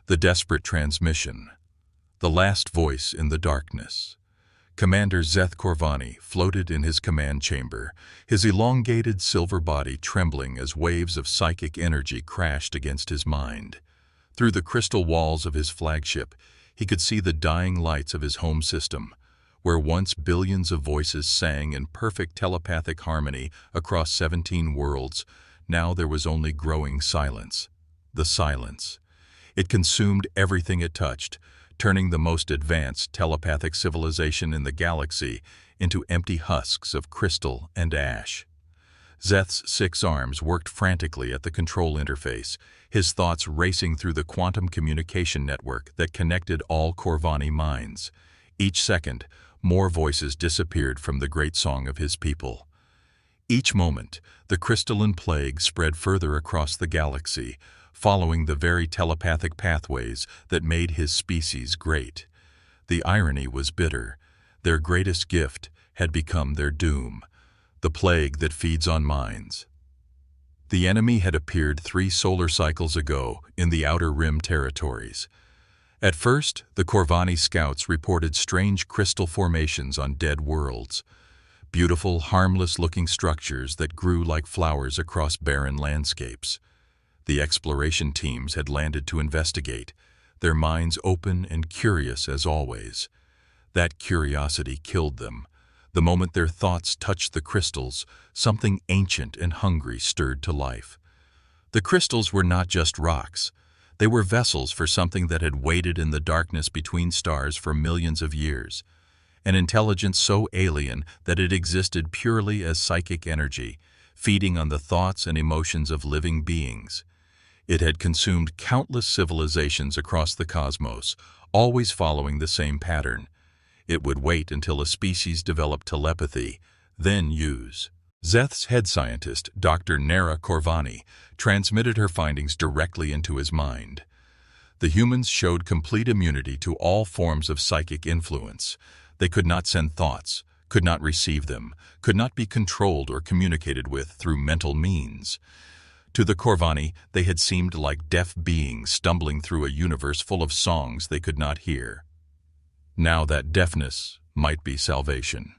The desperate transmission. The last voice in the darkness. Commander Zeth Corvani floated in his command chamber, his elongated silver body trembling as waves of psychic energy crashed against his mind. Through the crystal walls of his flagship, he could see the dying lights of his home system, where once billions of voices sang in perfect telepathic harmony across 17 worlds. Now there was only growing silence. The silence. It consumed everything it touched, turning the most advanced telepathic civilization in the galaxy into empty husks of crystal and ash. Zeth's 6 arms worked frantically at the control interface, his thoughts racing through the quantum communication network that connected all Corvani minds. Each second, more voices disappeared from the great song of his people. Each moment, the crystalline plague spread further across the galaxy, following the very telepathic pathways that made his species great. The irony was bitter. Their greatest gift had become their doom, the plague that feeds on minds. The enemy had appeared 3 solar cycles ago in the Outer Rim territories. At first, the Corvani scouts reported strange crystal formations on dead worlds, beautiful, harmless-looking structures that grew like flowers across barren landscapes. The exploration teams had landed to investigate, their minds open and curious as always. That curiosity killed them. The moment their thoughts touched the crystals, something ancient and hungry stirred to life. The crystals were not just rocks. They were vessels for something that had waited in the darkness between stars for millions of years. An intelligence so alien that it existed purely as psychic energy, feeding on the thoughts and emotions of living beings. It had consumed countless civilizations across the cosmos, always following the same pattern. It would wait until a species developed telepathy, then use. Zeth's head scientist, Dr. Nara Corvani, transmitted her findings directly into his mind. The humans showed complete immunity to all forms of psychic influence. They could not send thoughts, could not receive them, could not be controlled or communicated with through mental means. To the Corvani, they had seemed like deaf beings stumbling through a universe full of songs they could not hear. Now that deafness might be salvation.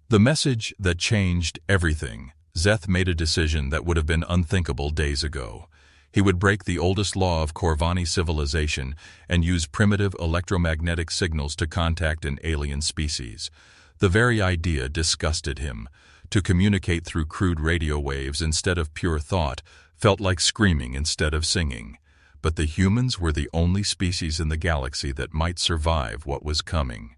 The message that changed everything. Zeth made a decision that would have been unthinkable days ago. He would break the oldest law of Corvani civilization and use primitive electromagnetic signals to contact an alien species. The very idea disgusted him. To communicate through crude radio waves instead of pure thought felt like screaming instead of singing. But the humans were the only species in the galaxy that might survive what was coming.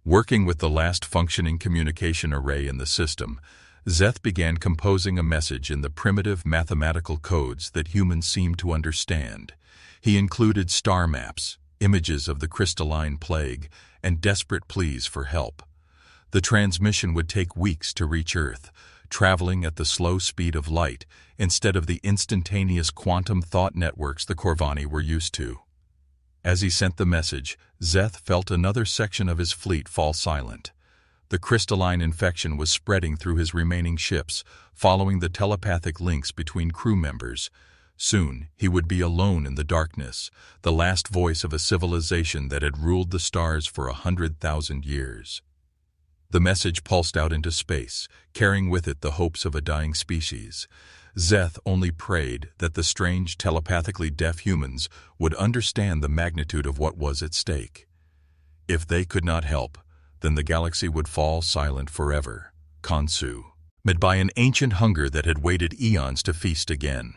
Working with the last functioning communication array in the system, Zeth began composing a message in the primitive mathematical codes that humans seemed to understand. He included star maps, images of the crystalline plague, and desperate pleas for help. The transmission would take weeks to reach Earth, traveling at the slow speed of light instead of the instantaneous quantum thought networks the Corvani were used to. As he sent the message, Zeth felt another section of his fleet fall silent. The crystalline infection was spreading through his remaining ships, following the telepathic links between crew members. Soon, he would be alone in the darkness, the last voice of a civilization that had ruled the stars for 100,000 years. The message pulsed out into space, carrying with it the hopes of a dying species. Zeth only prayed that the strange, telepathically deaf humans would understand the magnitude of what was at stake. If they could not help, then the galaxy would fall silent forever. Khonsu, met by an ancient hunger that had waited eons to feast again.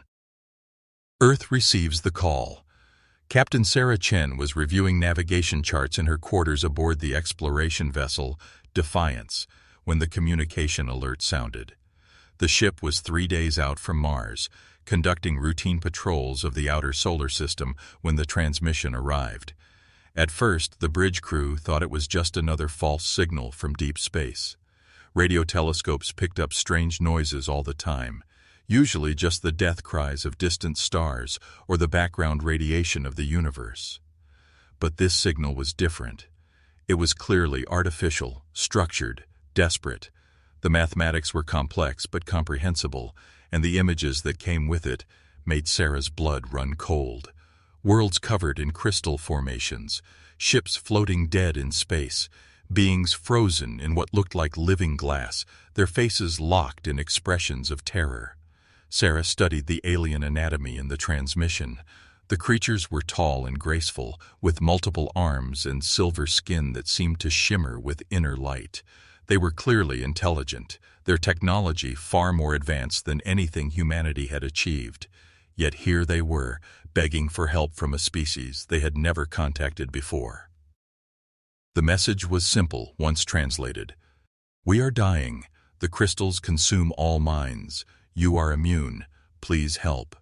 Earth receives the call. Captain Sarah Chen was reviewing navigation charts in her quarters aboard the exploration vessel Defiance when the communication alert sounded. The ship was 3 days out from Mars, conducting routine patrols of the outer solar system when the transmission arrived. At first, the bridge crew thought it was just another false signal from deep space. Radio telescopes picked up strange noises all the time, usually just the death cries of distant stars or the background radiation of the universe. But this signal was different. It was clearly artificial, structured, desperate. The mathematics were complex but comprehensible, and the images that came with it made Sarah's blood run cold. Worlds covered in crystal formations, ships floating dead in space, beings frozen in what looked like living glass, their faces locked in expressions of terror. Sarah studied the alien anatomy in the transmission. The creatures were tall and graceful, with multiple arms and silver skin that seemed to shimmer with inner light. They were clearly intelligent, their technology far more advanced than anything humanity had achieved. Yet here they were, begging for help from a species they had never contacted before. The message was simple once translated. "We are dying. The crystals consume all minds. You are immune. Please help."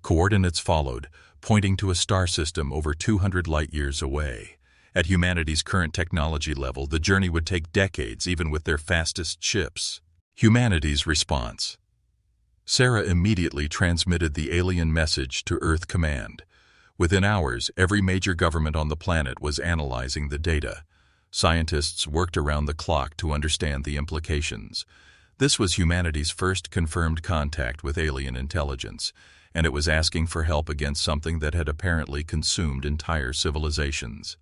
Coordinates followed, pointing to a star system over 200 light-years away. At humanity's current technology level, the journey would take decades, even with their fastest ships. Humanity's response. Sarah immediately transmitted the alien message to Earth Command. Within hours, every major government on the planet was analyzing the data. Scientists worked around the clock to understand the implications. This was humanity's first confirmed contact with alien intelligence, and it was asking for help against something that had apparently consumed entire civilizations.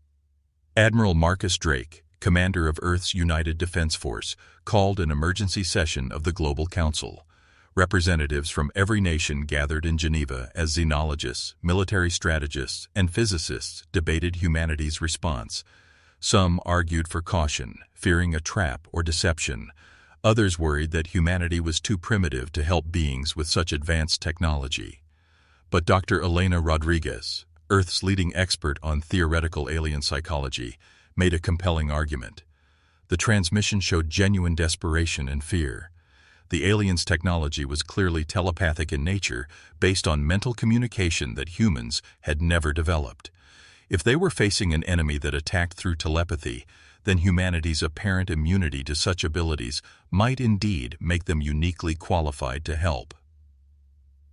Admiral Marcus Drake, commander of Earth's United Defense Force, called an emergency session of the Global Council. Representatives from every nation gathered in Geneva as xenologists, military strategists, and physicists debated humanity's response. Some argued for caution, fearing a trap or deception. Others worried that humanity was too primitive to help beings with such advanced technology. But Dr. Elena Rodriguez, Earth's leading expert on theoretical alien psychology, made a compelling argument. The transmission showed genuine desperation and fear. The aliens' technology was clearly telepathic in nature, based on mental communication that humans had never developed. If they were facing an enemy that attacked through telepathy, then humanity's apparent immunity to such abilities might indeed make them uniquely qualified to help.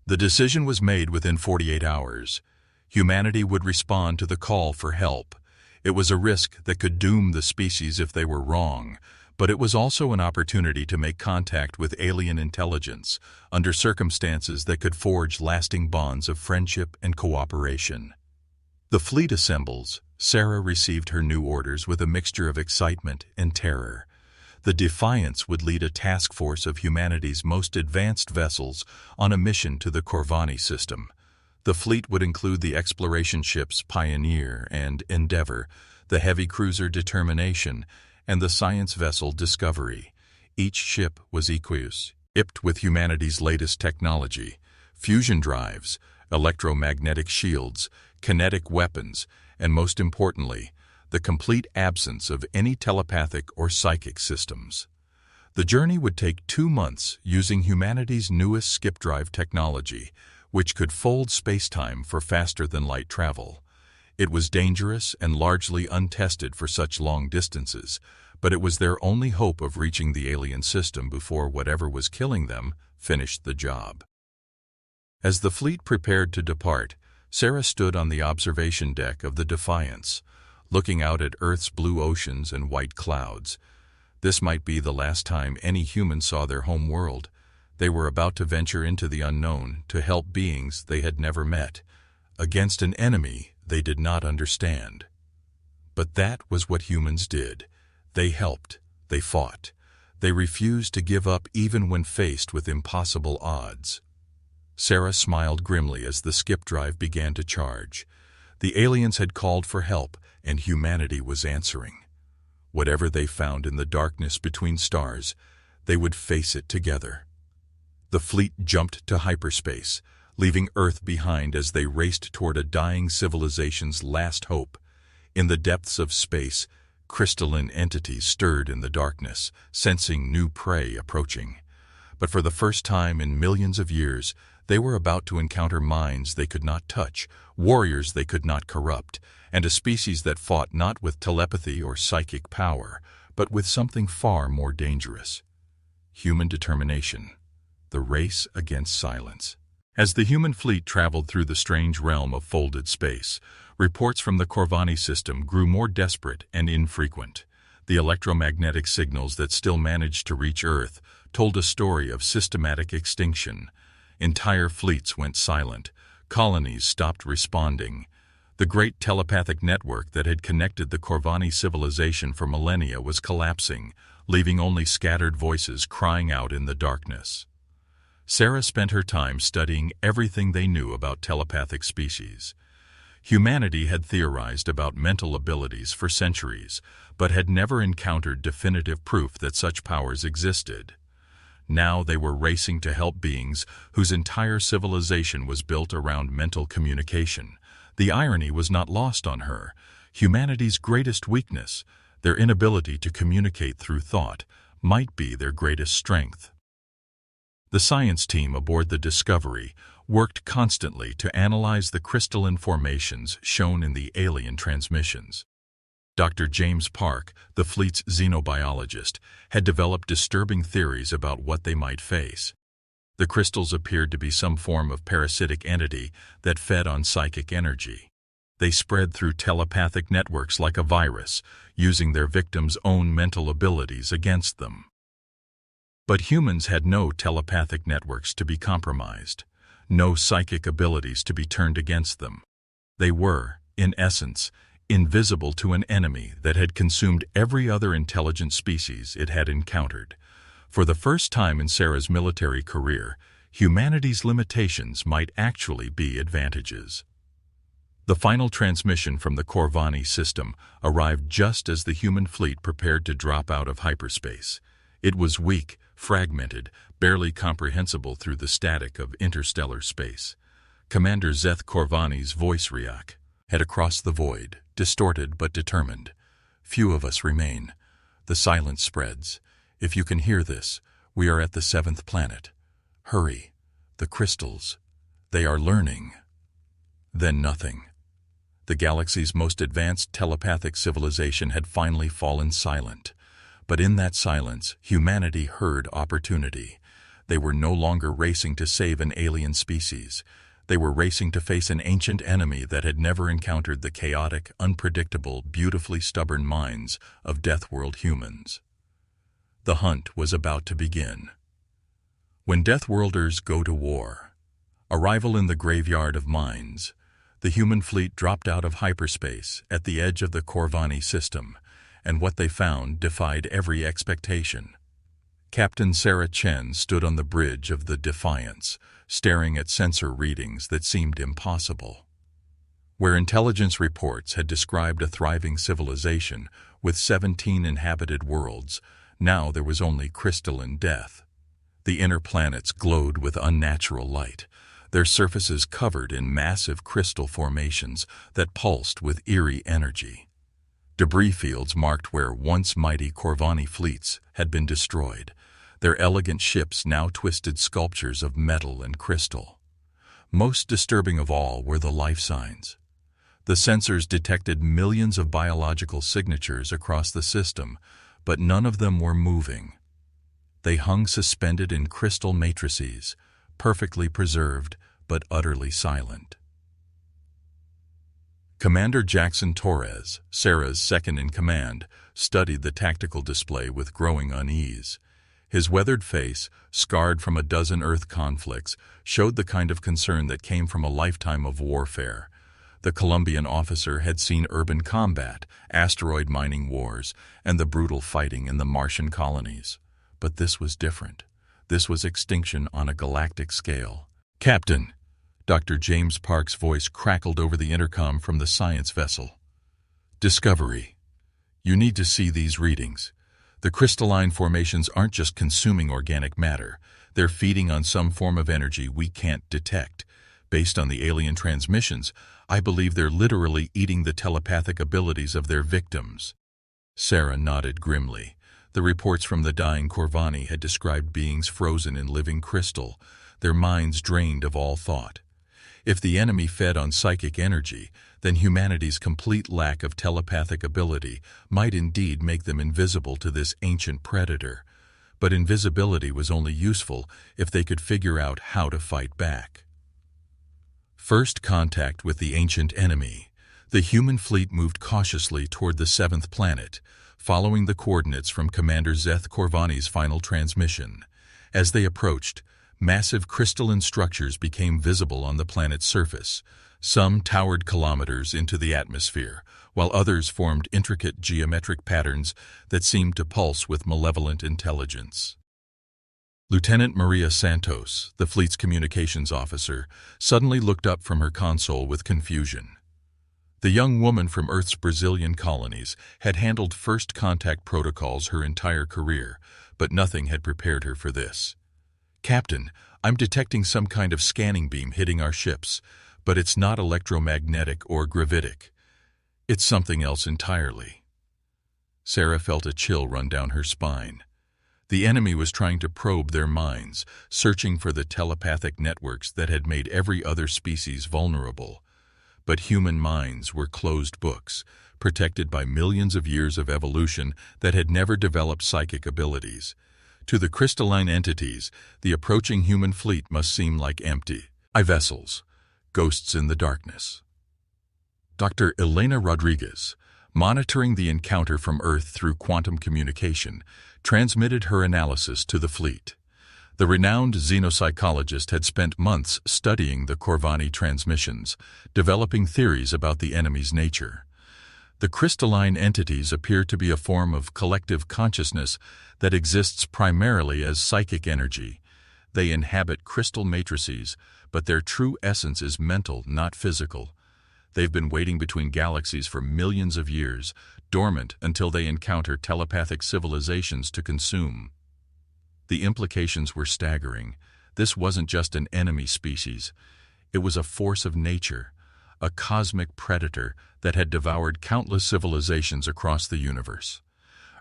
The decision was made within 48 hours. Humanity would respond to the call for help. It was a risk that could doom the species if they were wrong, but it was also an opportunity to make contact with alien intelligence under circumstances that could forge lasting bonds of friendship and cooperation. The fleet assembles. Sarah received her new orders with a mixture of excitement and terror. The Defiance would lead a task force of humanity's most advanced vessels on a mission to the Corvani system. The fleet would include the exploration ships Pioneer and Endeavour, the heavy cruiser Determination, and the science vessel Discovery. Each ship was equipped with humanity's latest technology: fusion drives, electromagnetic shields, kinetic weapons, and most importantly, the complete absence of any telepathic or psychic systems. The journey would take 2 months using humanity's newest skip drive technology, which could fold spacetime for faster-than-light travel. It was dangerous and largely untested for such long distances, but it was their only hope of reaching the alien system before whatever was killing them finished the job. As the fleet prepared to depart, Sarah stood on the observation deck of the Defiance, looking out at Earth's blue oceans and white clouds. This might be the last time any human saw their home world. They were about to venture into the unknown to help beings they had never met, against an enemy they did not understand. But that was what humans did. They helped, they fought, they refused to give up even when faced with impossible odds. Sarah smiled grimly as the skip drive began to charge. The aliens had called for help, and humanity was answering. Whatever they found in the darkness between stars, they would face it together. The fleet jumped to hyperspace, leaving Earth behind as they raced toward a dying civilization's last hope. In the depths of space, crystalline entities stirred in the darkness, sensing new prey approaching. But for the first time in millions of years, they were about to encounter minds they could not touch, warriors they could not corrupt, and a species that fought not with telepathy or psychic power, but with something far more dangerous: human determination, the race against silence. As the human fleet traveled through the strange realm of folded space, reports from the Corvani system grew more desperate and infrequent. The electromagnetic signals that still managed to reach Earth told a story of systematic extinction. Entire fleets went silent. Colonies stopped responding. The great telepathic network that had connected the Corvani civilization for millennia was collapsing, leaving only scattered voices crying out in the darkness. Sarah spent her time studying everything they knew about telepathic species. Humanity had theorized about mental abilities for centuries, but had never encountered definitive proof that such powers existed. Now they were racing to help beings whose entire civilization was built around mental communication. The irony was not lost on her. Humanity's greatest weakness, their inability to communicate through thought, might be their greatest strength. The science team aboard the Discovery worked constantly to analyze the crystalline formations shown in the alien transmissions. Dr. James Park, the fleet's xenobiologist, had developed disturbing theories about what they might face. The crystals appeared to be some form of parasitic entity that fed on psychic energy. They spread through telepathic networks like a virus, using their victims' own mental abilities against them. But humans had no telepathic networks to be compromised, no psychic abilities to be turned against them. They were, in essence, invisible to an enemy that had consumed every other intelligent species it had encountered. For the first time in Sarah's military career, humanity's limitations might actually be advantages. The final transmission from the Corvani system arrived just as the human fleet prepared to drop out of hyperspace. It was weak, fragmented, barely comprehensible through the static of interstellar space. Commander Zeth Corvani's voice head across the void, distorted but determined. Few of us remain. The silence spreads. If you can hear this, we are at the 7th planet. Hurry. The crystals. They are learning. Then nothing. The galaxy's most advanced telepathic civilization had finally fallen silent. But in that silence, humanity heard opportunity. They were no longer racing to save an alien species. They were racing to face an ancient enemy that had never encountered the chaotic, unpredictable, beautifully stubborn minds of Deathworld humans. The hunt was about to begin. When Deathworlders go to war, arrival in the graveyard of minds, the human fleet dropped out of hyperspace at the edge of the Corvani system, and what they found defied every expectation. Captain Sarah Chen stood on the bridge of the Defiance, staring at sensor readings that seemed impossible. Where intelligence reports had described a thriving civilization with 17 inhabited worlds, now there was only crystalline death. The inner planets glowed with unnatural light, their surfaces covered in massive crystal formations that pulsed with eerie energy. Debris fields marked where once mighty Corvani fleets had been destroyed, their elegant ships now twisted sculptures of metal and crystal. Most disturbing of all were the life signs. The sensors detected millions of biological signatures across the system, but none of them were moving. They hung suspended in crystal matrices, perfectly preserved but utterly silent. Commander Jackson Torres, Sarah's second-in-command, studied the tactical display with growing unease. His weathered face, scarred from a dozen Earth conflicts, showed the kind of concern that came from a lifetime of warfare. The Colombian officer had seen urban combat, asteroid mining wars, and the brutal fighting in the Martian colonies. But this was different. This was extinction on a galactic scale. "Captain!" Dr. James Park's voice crackled over the intercom from the science vessel. "Discovery. You need to see these readings. The crystalline formations aren't just consuming organic matter. They're feeding on some form of energy we can't detect. Based on the alien transmissions, I believe they're literally eating the telepathic abilities of their victims." Sarah nodded grimly. The reports from the dying Corvani had described beings frozen in living crystal, their minds drained of all thought. If the enemy fed on psychic energy, then humanity's complete lack of telepathic ability might indeed make them invisible to this ancient predator. But invisibility was only useful if they could figure out how to fight back. First contact with the ancient enemy, the human fleet moved cautiously toward the 7th planet, following the coordinates from Commander Zeth Corvani's final transmission. As they approached, Massive crystalline structures became visible on the planet's surface. Some towered kilometers into the atmosphere, while others formed intricate geometric patterns that seemed to pulse with malevolent intelligence. Lieutenant Maria Santos, the fleet's communications officer, suddenly looked up from her console with confusion. The young woman from Earth's Brazilian colonies had handled first contact protocols her entire career, but nothing had prepared her for this. "Captain, I'm detecting some kind of scanning beam hitting our ships, but it's not electromagnetic or gravitic. It's something else entirely." Sarah felt a chill run down her spine. The enemy was trying to probe their minds, searching for the telepathic networks that had made every other species vulnerable. But human minds were closed books, protected by millions of years of evolution that had never developed psychic abilities. To the crystalline entities, the approaching human fleet must seem like empty vessels, ghosts in the darkness. Dr. Elena Rodriguez, monitoring the encounter from Earth through quantum communication, transmitted her analysis to the fleet. The renowned xenopsychologist had spent months studying the Corvani transmissions, developing theories about the enemy's nature. The crystalline entities appear to be a form of collective consciousness that exists primarily as psychic energy. They inhabit crystal matrices, but their true essence is mental, not physical. They've been waiting between galaxies for millions of years, dormant until they encounter telepathic civilizations to consume. The implications were staggering. This wasn't just an enemy species. It was a force of nature, a cosmic predator that had devoured countless civilizations across the universe.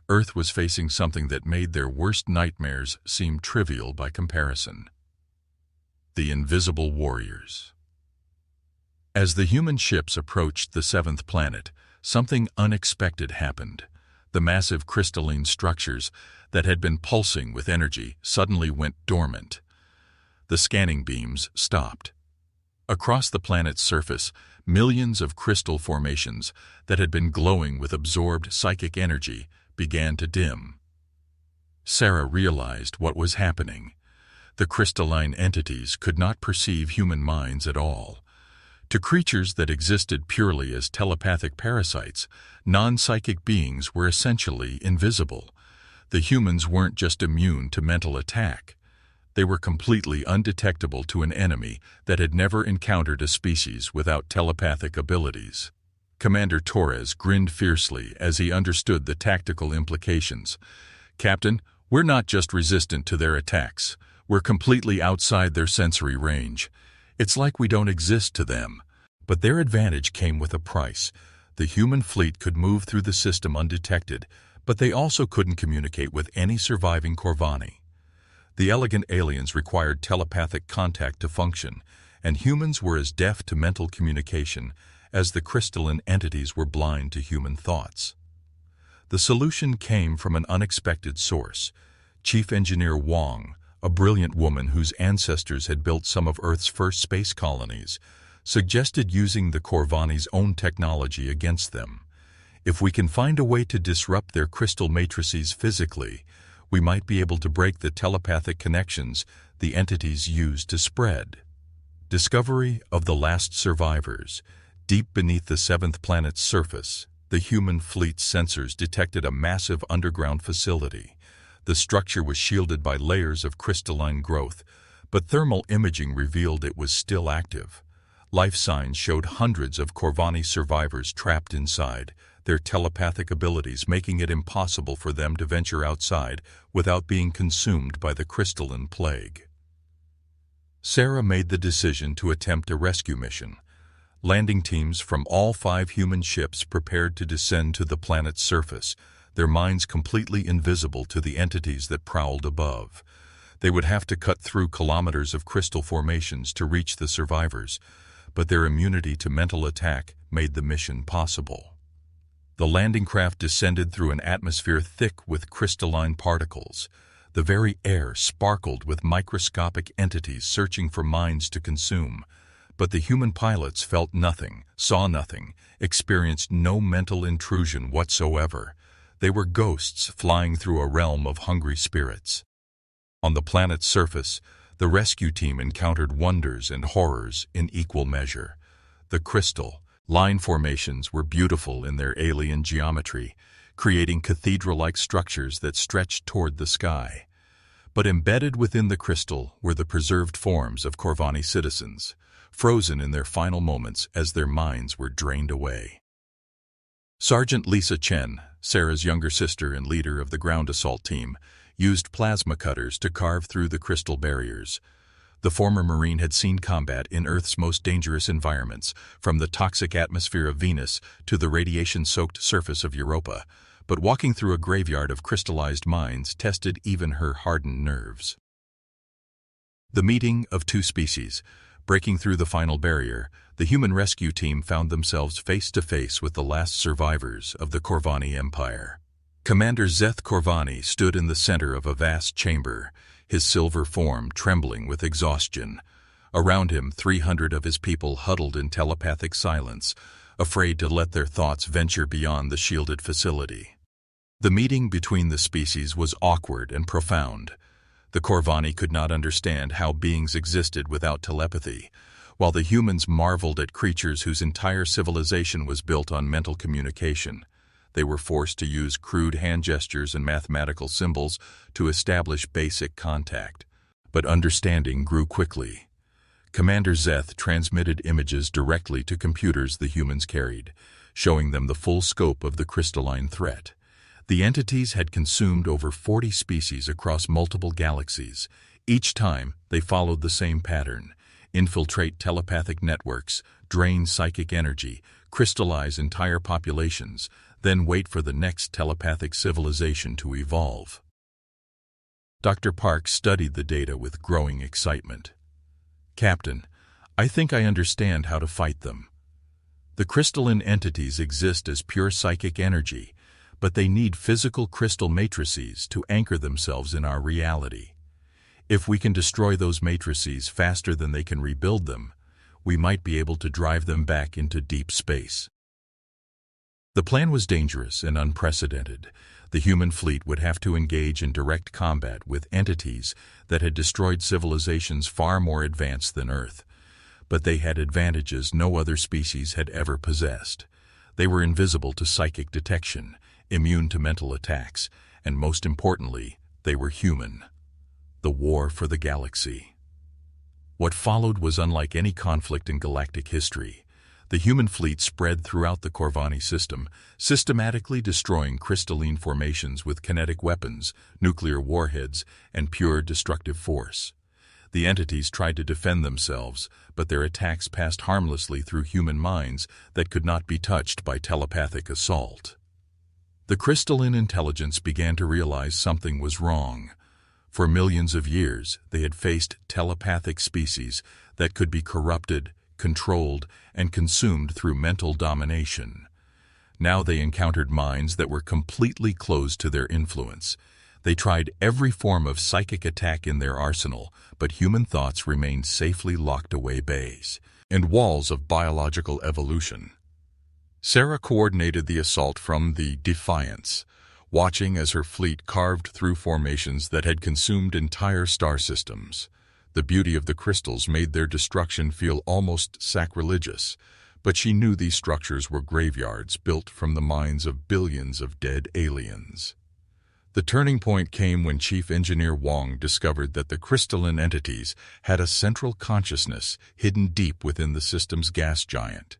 Earth was facing something that made their worst nightmares seem trivial by comparison. The Invisible Warriors. As the human ships approached the seventh planet, something unexpected happened. The massive crystalline structures that had been pulsing with energy suddenly went dormant. The scanning beams stopped. Across the planet's surface, millions of crystal formations that had been glowing with absorbed psychic energy began to dim. Sarah realized what was happening. The crystalline entities could not perceive human minds at all. To creatures that existed purely as telepathic parasites, non-psychic beings were essentially invisible. The humans weren't just immune to mental attack. They were completely undetectable to an enemy that had never encountered a species without telepathic abilities. Commander Torres grinned fiercely as he understood the tactical implications. "Captain, we're not just resistant to their attacks. We're completely outside their sensory range. It's like we don't exist to them." But their advantage came with a price. The human fleet could move through the system undetected, but they also couldn't communicate with any surviving Corvani. The elegant aliens required telepathic contact to function, and humans were as deaf to mental communication as the crystalline entities were blind to human thoughts. The solution came from an unexpected source. Chief Engineer Wong, a brilliant woman whose ancestors had built some of Earth's first space colonies, suggested using the Corvani's own technology against them. "If we can find a way to disrupt their crystal matrices physically, we might be able to break the telepathic connections the entities use to spread." Discovery of the last survivors. Deep beneath the seventh planet's surface, the human fleet's sensors detected a massive underground facility. The structure was shielded by layers of crystalline growth, but thermal imaging revealed it was still active. Life signs showed hundreds of Corvani survivors trapped inside, their telepathic abilities making it impossible for them to venture outside without being consumed by the crystalline plague. Sarah made the decision to attempt a rescue mission. Landing teams from all 5 human ships prepared to descend to the planet's surface, their minds completely invisible to the entities that prowled above. They would have to cut through kilometers of crystal formations to reach the survivors, but their immunity to mental attack made the mission possible. The landing craft descended through an atmosphere thick with crystalline particles. The very air sparkled with microscopic entities searching for minds to consume. But the human pilots felt nothing, saw nothing, experienced no mental intrusion whatsoever. They were ghosts flying through a realm of hungry spirits. On the planet's surface, The rescue team encountered wonders and horrors in equal measure. The crystal line formations were beautiful in their alien geometry, creating cathedral-like structures that stretched toward the sky. But embedded within the crystal were the preserved forms of Corvani citizens, frozen in their final moments as their minds were drained away. Sergeant Lisa Chen, Sarah's younger sister and leader of the ground assault team, used plasma cutters to carve through the crystal barriers. The former Marine had seen combat in Earth's most dangerous environments, from the toxic atmosphere of Venus to the radiation-soaked surface of Europa, but walking through a graveyard of crystallized mines tested even her hardened nerves. The meeting of two species. Breaking through the final barrier, the human rescue team found themselves face to face with the last survivors of the Corvani Empire. Commander Zeth Corvani stood in the center of a vast chamber, his silver form trembling with exhaustion. Around him, 300 of his people huddled in telepathic silence, afraid to let their thoughts venture beyond the shielded facility. The meeting between the species was awkward and profound. The Corvani could not understand how beings existed without telepathy, while the humans marveled at creatures whose entire civilization was built on mental communication. They were forced to use crude hand gestures and mathematical symbols to establish basic contact. But understanding grew quickly. Commander Zeth transmitted images directly to computers the humans carried, showing them the full scope of the crystalline threat. The entities had consumed over 40 species across multiple galaxies. Each time, they followed the same pattern: infiltrate telepathic networks, drain psychic energy, crystallize entire populations, then wait for the next telepathic civilization to evolve. Dr. Park studied the data with growing excitement. "Captain, I think I understand how to fight them. The crystalline entities exist as pure psychic energy, but they need physical crystal matrices to anchor themselves in our reality. If we can destroy those matrices faster than they can rebuild them, we might be able to drive them back into deep space." The plan was dangerous and unprecedented. The human fleet would have to engage in direct combat with entities that had destroyed civilizations far more advanced than Earth. But they had advantages no other species had ever possessed. They were invisible to psychic detection, immune to mental attacks, and most importantly, they were human. The war for the galaxy. What followed was unlike any conflict in galactic history. The human fleet spread throughout the Corvani system, systematically destroying crystalline formations with kinetic weapons, nuclear warheads, and pure destructive force. The entities tried to defend themselves, but their attacks passed harmlessly through human minds that could not be touched by telepathic assault. The crystalline intelligence began to realize something was wrong. For millions of years, they had faced telepathic species that could be corrupted, controlled, and consumed through mental domination. Now they encountered minds that were completely closed to their influence. They tried every form of psychic attack in their arsenal, but human thoughts remained safely locked away bays and walls of biological evolution. Sarah coordinated the assault from the Defiance, watching as her fleet carved through formations that had consumed entire star systems. The beauty of the crystals made their destruction feel almost sacrilegious, but she knew these structures were graveyards built from the minds of billions of dead aliens. The turning point came when Chief Engineer Wong discovered that the crystalline entities had a central consciousness hidden deep within the system's gas giant.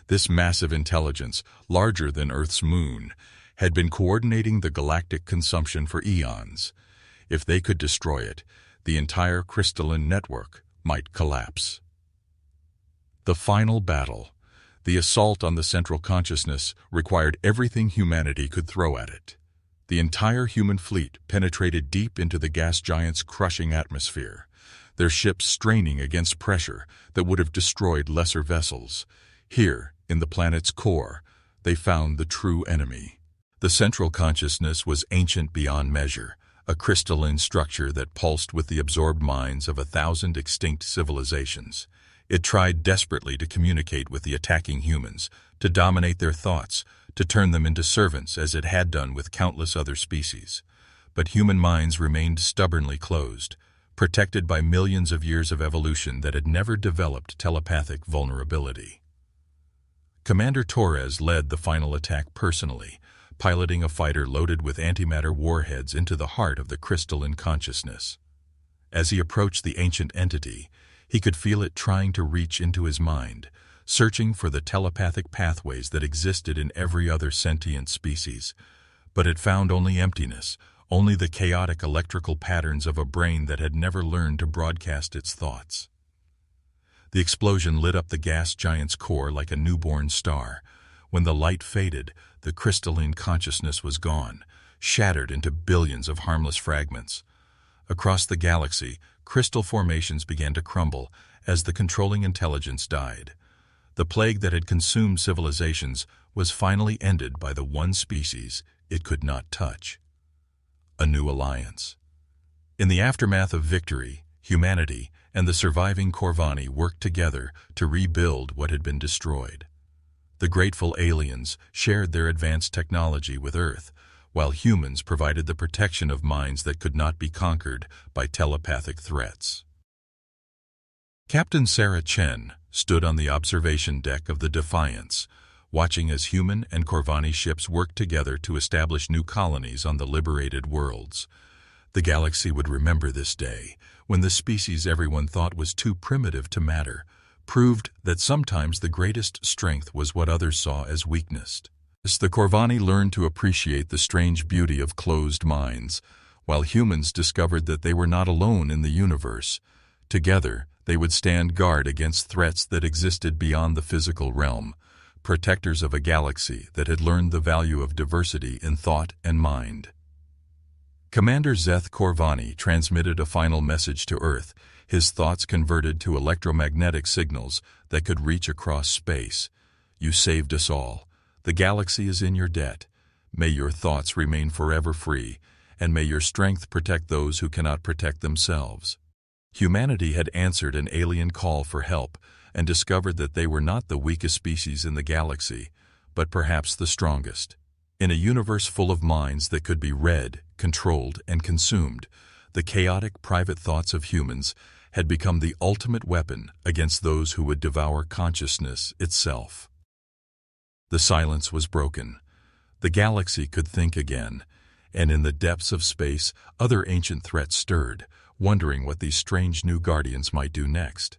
This massive intelligence, larger than Earth's moon, had been coordinating the galactic consumption for eons. If they could destroy it, the entire crystalline network might collapse. The final battle. The assault on the central consciousness required everything humanity could throw at it. The entire human fleet penetrated deep into the gas giant's crushing atmosphere, their ships straining against pressure that would have destroyed lesser vessels. Here, in the planet's core, they found the true enemy. The central consciousness was ancient beyond measure, a crystalline structure that pulsed with the absorbed minds of 1,000 extinct civilizations. It tried desperately to communicate with the attacking humans, to dominate their thoughts, to turn them into servants as it had done with countless other species. But human minds remained stubbornly closed, protected by millions of years of evolution that had never developed telepathic vulnerability. Commander Torres led the final attack personally, piloting a fighter loaded with antimatter warheads into the heart of the crystalline consciousness. As he approached the ancient entity, he could feel it trying to reach into his mind, searching for the telepathic pathways that existed in every other sentient species. But it found only emptiness, only the chaotic electrical patterns of a brain that had never learned to broadcast its thoughts. The explosion lit up the gas giant's core like a newborn star. When the light faded, the crystalline consciousness was gone, shattered into billions of harmless fragments. Across the galaxy, crystal formations began to crumble as the controlling intelligence died. The plague that had consumed civilizations was finally ended by the one species it could not touch: a new alliance. In the aftermath of victory, humanity and the surviving Corvani worked together to rebuild what had been destroyed. The grateful aliens shared their advanced technology with Earth, while humans provided the protection of minds that could not be conquered by telepathic threats. Captain Sarah Chen stood on the observation deck of the Defiance, watching as human and Corvani ships worked together to establish new colonies on the liberated worlds. The galaxy would remember this day, when the species everyone thought was too primitive to matter, proved that sometimes the greatest strength was what others saw as weakness. The Corvani learned to appreciate the strange beauty of closed minds, while humans discovered that they were not alone in the universe. Together, they would stand guard against threats that existed beyond the physical realm, protectors of a galaxy that had learned the value of diversity in thought and mind. Commander Zeth Corvani transmitted a final message to Earth, his thoughts converted to electromagnetic signals that could reach across space. "You saved us all. The galaxy is in your debt. May your thoughts remain forever free, and may your strength protect those who cannot protect themselves." Humanity had answered an alien call for help and discovered that they were not the weakest species in the galaxy, but perhaps the strongest. In a universe full of minds that could be read, controlled, and consumed, the chaotic private thoughts of humans had become the ultimate weapon against those who would devour consciousness itself. The silence was broken. The galaxy could think again, and in the depths of space, other ancient threats stirred, wondering what these strange new guardians might do next.